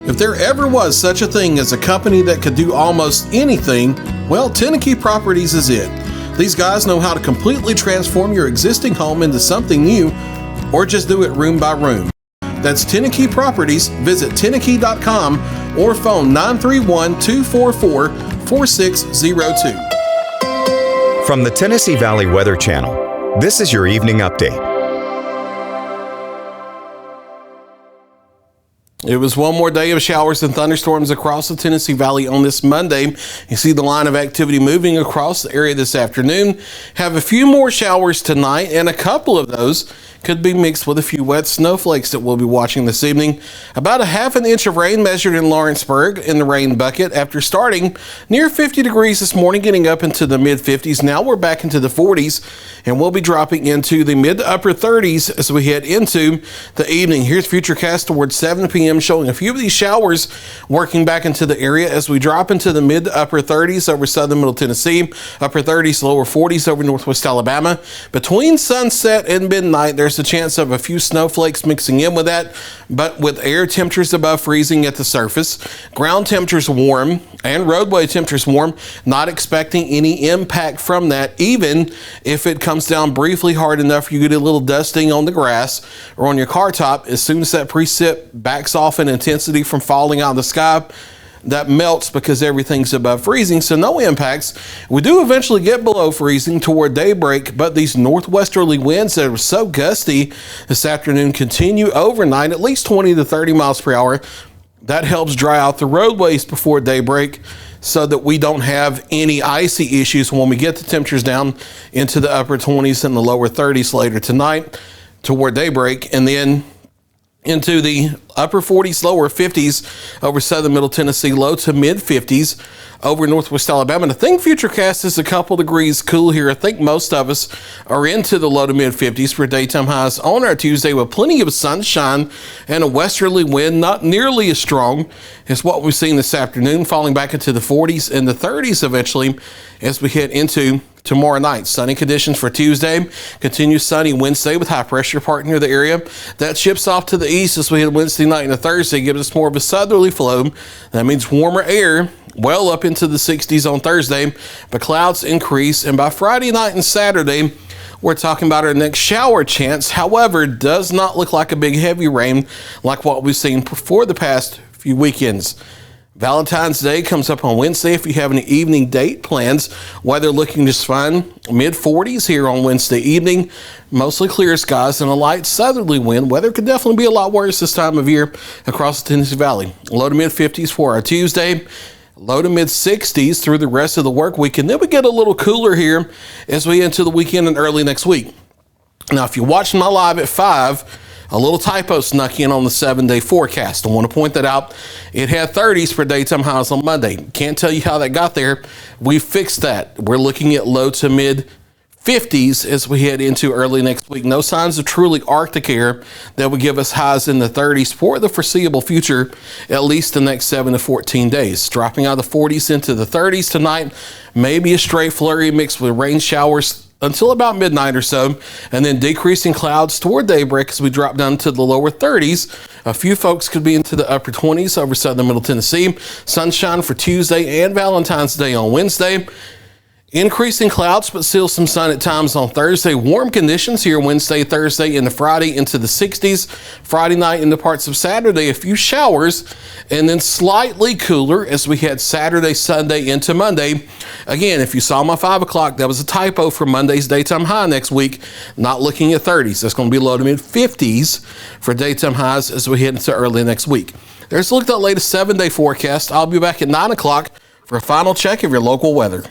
If there ever was such a thing as a company that could do almost anything, well, Tenakee Properties is it. These guys know how to completely transform your existing home into something new, or just do it room by room. That's Tenakee Properties. Visit Tenakee.com or phone 931-244-4602. From the Tennessee Valley Weather Channel, this is your evening update. It was one more day of showers and thunderstorms across the Tennessee Valley on this Monday. You see the line of activity moving across the area this afternoon. Have a few more showers tonight, and a couple of those could be mixed with a few wet snowflakes that we'll be watching this evening. About a half an inch of rain measured in Lawrenceburg in the rain bucket after starting near 50 degrees this morning, getting up into the mid-50s. Now we're back into the 40s, and we'll be dropping into the mid to upper 30s as we head into the evening. Here's Futurecast towards 7 p.m. showing a few of these showers working back into the area as we drop into the mid to upper 30s over southern middle Tennessee, upper 30s, lower 40s over northwest Alabama. Between sunset and midnight, there's a chance of a few snowflakes mixing in with that, but with air temperatures above freezing at the surface, ground temperatures warm, and roadway temperatures warm, not expecting any impact from that, even if it comes down briefly hard enough you get a little dusting on the grass or on your car top. As soon as that precip backs off in intensity from falling out of the sky, that melts because everything's above freezing, so no impacts. We do eventually get below freezing toward daybreak, but these northwesterly winds that are so gusty this afternoon continue overnight, at least 20 to 30 miles per hour. That helps dry out the roadways before daybreak so that we don't have any icy issues when we get the temperatures down into the upper 20s and the lower 30s later tonight toward daybreak, and then into the upper 40s, lower 50s over southern middle Tennessee, low to mid 50s over northwest Alabama. And I think Futurecast is a couple degrees cool here. I think most of us are into the low to mid 50s for daytime highs on our Tuesday, with plenty of sunshine and a westerly wind, not nearly as strong as what we've seen this afternoon, falling back into the 40s and the 30s eventually as we head into tomorrow night. Sunny conditions for Tuesday. Continue sunny Wednesday with high pressure part near the area. That shifts off to the east as we head Wednesday night into Thursday. Gives us more of a southerly flow. That means warmer air well up into the 60s on Thursday. But clouds increase, and by Friday night and Saturday, we're talking about our next shower chance. However, does not look like a big heavy rain like what we've seen for the past few weekends. Valentine's Day comes up on Wednesday. If you have any evening date plans, weather looking just fine. Mid 40s here on Wednesday evening. Mostly clear skies and a light southerly wind. Weather could definitely be a lot worse this time of year across the Tennessee Valley. Low to mid 50s for our Tuesday. Low to mid 60s through the rest of the work week. And then we get a little cooler here as we into the weekend and early next week. Now, if you're watching my live at 5, a little typo snuck in on the 7-day forecast. I want to point that out. It had 30s for daytime highs on Monday. Can't tell you how that got there. We fixed that. We're looking at low to mid 50s as we head into early next week. No signs of truly Arctic air that would give us highs in the 30s for the foreseeable future, at least the next 7 to 14 days. Dropping out of the 40s into the 30s tonight. Maybe a stray flurry mixed with rain showers until about midnight or so, and then decreasing clouds toward daybreak as we drop down to the lower 30s. A few folks could be into the upper 20s over southern middle Tennessee. Sunshine for Tuesday and Valentine's Day on Wednesday. Increasing clouds, but still some sun at times on Thursday. Warm conditions here Wednesday, Thursday, into Friday into the 60s. Friday night into parts of Saturday, a few showers, and then slightly cooler as we head Saturday, Sunday into Monday. Again, if you saw my 5 o'clock, that was a typo for Monday's daytime high next week. Not looking at 30s. That's going to be low to mid 50s for daytime highs as we head into early next week. There's a look at the latest 7-day forecast. I'll be back at 9 o'clock for a final check of your local weather.